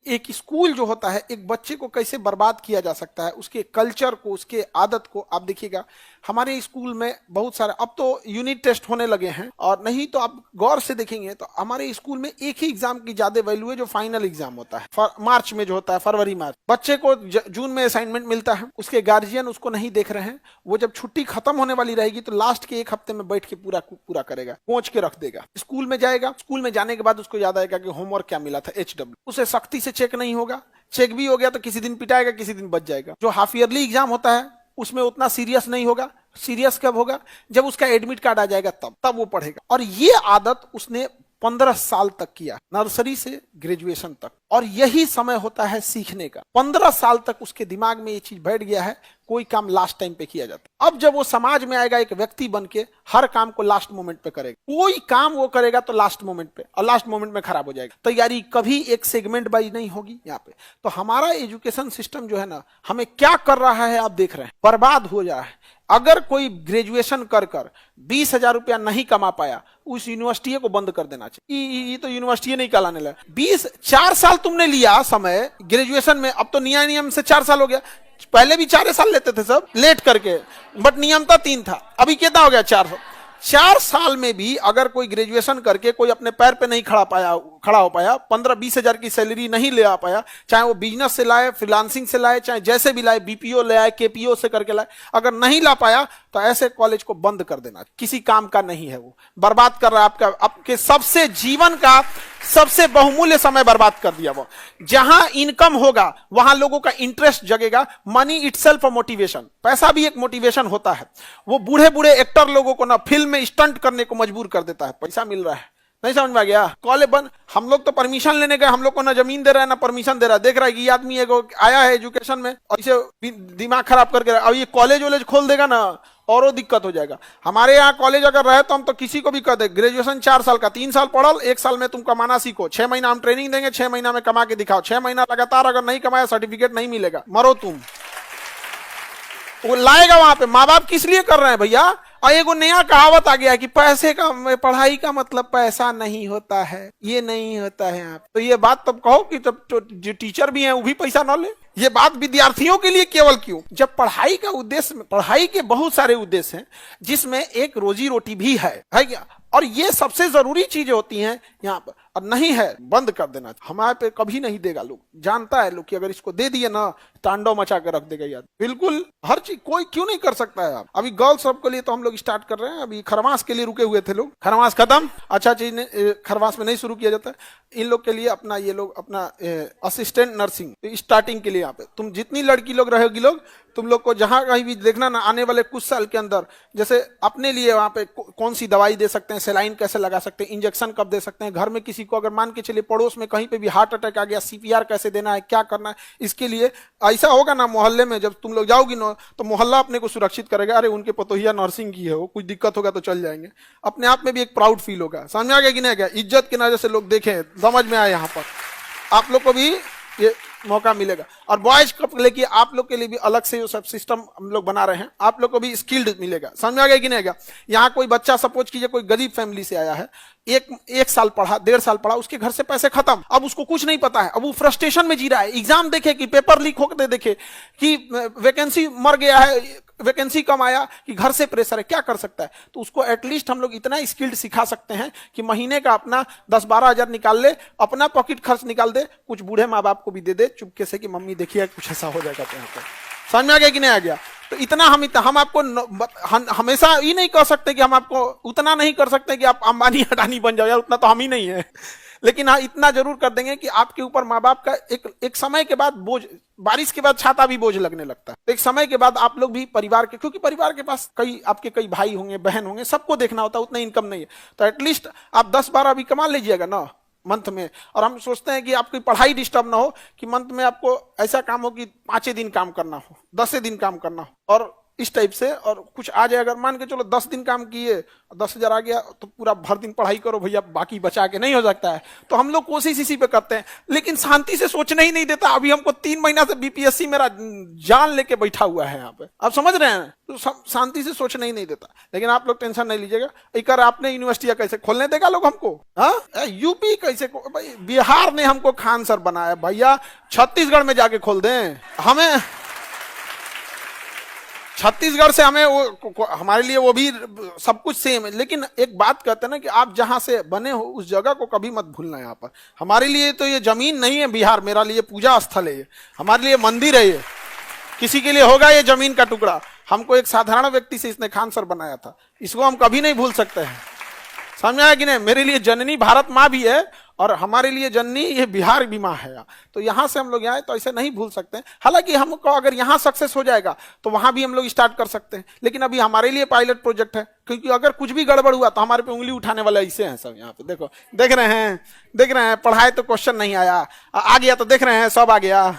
एक स्कूल जो होता है एक बच्चे को कैसे बर्बाद किया जा सकता है, उसके कल्चर को, उसके आदत को। आप देखिएगा हमारे स्कूल में बहुत सारे, अब तो यूनिट टेस्ट होने लगे हैं, और नहीं तो आप गौर से देखेंगे तो हमारे स्कूल में एक ही एग्जाम की ज्यादा वैल्यू है जो फाइनल एग्जाम होता है मार्च में, जो होता है फरवरी मार्च। बच्चे को जून में असाइनमेंट मिलता है, उसके गार्जियन उसको नहीं देख रहे हैं, वो जब छुट्टी खत्म होने वाली रहेगी तो लास्ट के एक हफ्ते में बैठ के पूरा पूरा करेगा, पहुंच के रख देगा। स्कूल में जाएगा, स्कूल में जाने के बाद उसको याद आएगा कि होमवर्क क्या मिला था, HW, उसे सख्ती से चेक नहीं होगा, चेक भी हो गया तो किसी दिन पिटाएगा, किसी दिन बच जाएगा। जो हाफ ईयरली एग्जाम होता है उसमें उतना सीरियस नहीं होगा, सीरियस कब होगा, जब उसका एडमिट कार्ड आ जाएगा तब वो पढ़ेगा। और ये आदत उसने 15 साल तक किया, नर्सरी से ग्रेजुएशन तक, और यही समय होता है सीखने का। 15 साल तक उसके दिमाग में ये चीज बैठ गया है, कोई काम लास्ट टाइम पे किया जाता है। अब जब वो समाज में आएगा एक व्यक्ति बन के, हर काम को लास्ट मोमेंट पे करेगा, कोई काम वो करेगा तो लास्ट मोमेंट पे, और लास्ट मोमेंट में खराब हो जाएगा। तैयारी कभी एक सेगमेंट वाइज नहीं होगी यहाँ पे। तो हमारा एजुकेशन सिस्टम जो है ना, हमें क्या कर रहा है आप देख रहे हैं, बर्बाद हो जा रहा है। अगर कोई ग्रेजुएशन कर 20,000 रुपया नहीं कमा पाया, उस यूनिवर्सिटी को बंद कर देना चाहिए। ये तो यूनिवर्सिटी नहीं कहलाने लगा। 4 साल तुमने लिया समय ग्रेजुएशन में, अब तो नियम से 4 साल हो गया। पहले भी 4 साल लेते थे सब लेट करके, बट नियम था 3 था, अभी कितना हो गया 4 साल में भी अगर कोई ग्रेजुएशन करके कोई अपने पैर पे नहीं खड़ा हो पाया, 15-20 हजार की सैलरी नहीं ले आ पाया, चाहे वो बिजनेस से लाए, फ्रीलांसिंग से लाए, चाहे जैसे भी लाए, BPO ले आए, KPO से करके लाए, अगर नहीं ला पाया तो ऐसे कॉलेज को बंद कर देना। किसी काम का नहीं है, वो बर्बाद कर रहा है आपके सबसे जीवन का सबसे बहुमूल्य समय बर्बाद कर दिया। वो जहां इनकम होगा वहां लोगों का इंटरेस्ट जगेगा। मनी इटसेल्फ मोटिवेशन, पैसा भी एक मोटिवेशन होता है। वो बूढ़े बूढ़े एक्टर लोगों को ना फिल्म में स्टंट करने को मजबूर कर देता है, पैसा मिल रहा है। नहीं समझ में आ गया? कॉलेज बंद, हम लोग तो परमिशन लेने गए, हम लोग को ना जमीन दे रहा है ना परमिशन दे रहा है। देख रहा है कि ये आदमी एगो आया है एजुकेशन में और इसे दिमाग खराब करके, अब ये कॉलेज वॉलेज खोल देगा ना और दिक्कत हो जाएगा। हमारे यहाँ कॉलेज अगर रहे तो हम तो किसी को भी कह दे, ग्रेजुएशन 4 साल का, 3 साल पढ़ल, 1 साल में तुम कमाना सीखो, 6 महीना हम ट्रेनिंग देंगे, 6 महीना में कमा के दिखाओ। 6 महीना लगातार अगर नहीं कमाया सर्टिफिकेट नहीं मिलेगा, मरो तुम। वो लाएगा वहां पे। माँ बाप किस लिए कर रहे हैं भैया? और एगो नया कहावत आ गया है कि पैसे का, पढ़ाई का मतलब पैसा नहीं होता है, ये नहीं होता है। आप तो ये बात तब कहो कि तब तो जो टीचर भी हैं वो भी पैसा ना ले। ये बात विद्यार्थियों के लिए केवल क्यों, जब पढ़ाई का उद्देश्य, पढ़ाई के बहुत सारे उद्देश्य हैं जिसमें एक रोजी रोटी भी है क्या? और ये सबसे जरूरी चीजें होती हैं यहाँ पर, और नहीं है बंद कर देना। हमारे पे कभी नहीं देगा, लोग जानता है लोग कि अगर इसको दे दिए ना तांडव मचा कर रख देगा यार। बिल्कुल हर चीज कोई क्यों नहीं कर सकता है। आप अभी गर्ल्स सब के लिए तो हम लोग स्टार्ट कर रहे हैं, अभी खरमास के लिए रुके हुए थे लोग, खरमास खत्म, अच्छा चीज खरमास में नहीं शुरू किया जाता है। इन लोग के लिए अपना, ये लोग अपना असिस्टेंट नर्सिंग स्टार्टिंग के लिए यहाँ पे, तुम जितनी लड़की लोग रहेगी लोग, तुम लोग को जहां कहीं भी देखना ना, आने वाले कुछ साल के अंदर जैसे अपने लिए वहां पे कौन सी दवाई दे सकते हैं, सेलाइन कैसे लगा सकते हैं, इंजेक्शन कब दे सकते हैं, घर में किसी को अगर मान के चलिए पड़ोस में कहीं पे भी हार्ट अटैक आ गया, CPR कैसे देना है, क्या करना है, इसके लिए ऐसा होगा ना मोहल्ले में, जब तुम लोग जाओगी ना तो मोहल्ला अपने को सुरक्षित करेगा। अरे उनके पतोहिया नर्सिंग की है, वो कुछ दिक्कत होगा तो चल जाएंगे, अपने आप में भी एक प्राउड फील होगा। समझ में आ गया कि नहीं? गया इज्जत की नजर से लोग देखें, समझ में आए, यहाँ पर आप लोग को भी ये मौका मिलेगा। और बॉयज को लेके आप लोग के लिए भी अलग से जो सब सिस्टम हम लोग बना रहे हैं, आप लोग को भी स्किल्ड मिलेगा। समझ में आ गया कि नहीं गया? यहाँ कोई बच्चा सपोज कीजिए कोई गरीब फैमिली से आया है, एक साल पढ़ा, 1.5 साल पढ़ा, उसके घर से पैसे खत्म, अब उसको कुछ नहीं पता है, अब वो फ्रस्ट्रेशन में जी रहा है। एग्जाम देखे कि पेपर लीक होकर देखे कि वैकेंसी मर गया है, वैकेंसी कम आया, कि घर से प्रेशर है, क्या कर सकता है? तो उसको एटलीस्ट हम लोग इतना स्किल्ड सिखा सकते हैं कि महीने का अपना 10-12 हजार निकाल ले, अपना पॉकेट खर्च निकाल दे, कुछ बूढ़े माँ बाप को भी दे दे चुपके से कि मम्मी देखिए कुछ ऐसा हो जाएगा। तो यहाँ पर समझ में आ गया कि नहीं आ गया? तो इतना हम आपको हमेशा ये नहीं कर सकते कि हम आपको उतना नहीं कर सकते कि आप अंबानी अडानी बन जाओ यार, उतना तो हम ही नहीं है। लेकिन हाँ इतना जरूर कर देंगे कि आपके ऊपर माँ बाप का एक समय के बाद बोझ, बारिश के बाद छाता भी बोझ लगने लगता है। तो एक समय के बाद आप लोग भी परिवार के, क्योंकि परिवार के पास आपके कई भाई होंगे, बहन होंगे, सबको देखना होता है, उतना इनकम नहीं है। तो एटलीस्ट आप 10-12 भी कमा लीजिएगा ना मंथ में। और हम सोचते हैं कि आपकी पढ़ाई डिस्टर्ब ना हो, कि मंथ में आपको ऐसा काम हो कि 5 दिन काम करना हो, 10 दिन काम करना हो, और इस टाइप से, और कुछ आ जाए, अगर मान के चलो 10 दिन काम किए 10,000 आ गया तो पूरा भर दिन पढ़ाई करो भैया, बाकी बचा के नहीं हो सकता है। तो हम लोग कोशिश इसी पे करते हैं, लेकिन शांति से सोचना ही नहीं देता। अभी हमको 3 महीना से बीपीएससी मेरा जान लेके बैठा हुआ है यहाँ पे, आप समझ रहे हैं, तो शांति से सोचना ही नहीं देता। लेकिन आप लोग टेंशन नहीं लीजिएगा, एक आपने यूनिवर्सिटियां कैसे खोलने देगा लोग हमको, हाँ यूपी कैसे, भाई बिहार ने हमको खान सर बनाया, भैया छत्तीसगढ़ में जाके खोल दें हमें, छत्तीसगढ़ से हमें वो हमारे लिए वो भी सब कुछ सेम है। लेकिन एक बात कहते हैं ना कि आप जहां से बने हो उस जगह को कभी मत भूलना। यहाँ पर हमारे लिए तो ये जमीन नहीं है बिहार, मेरा लिए पूजा स्थल है, ये हमारे लिए मंदिर है, ये किसी के लिए होगा ये जमीन का टुकड़ा। हमको एक साधारण व्यक्ति से इसने खान सर बनाया था, इसको हम कभी नहीं भूल सकते हैं, समझ आया कि नहीं। मेरे लिए जननी भारत माँ भी है और हमारे लिए जननी ये बिहार भी माँ है। तो यहां से हम लोग आए तो ऐसे नहीं भूल सकते हैं। हालांकि हमको अगर यहां सक्सेस हो जाएगा तो वहां भी हम लोग स्टार्ट कर सकते हैं, लेकिन अभी हमारे लिए पायलट प्रोजेक्ट है, क्योंकि अगर कुछ भी गड़बड़ हुआ तो हमारे पे उंगली उठाने वाले ऐसे हैं सब। यहाँ पे देखो, देख रहे हैं, पढ़ाए तो क्वेश्चन नहीं आया, आ गया तो देख रहे हैं सब आ गया।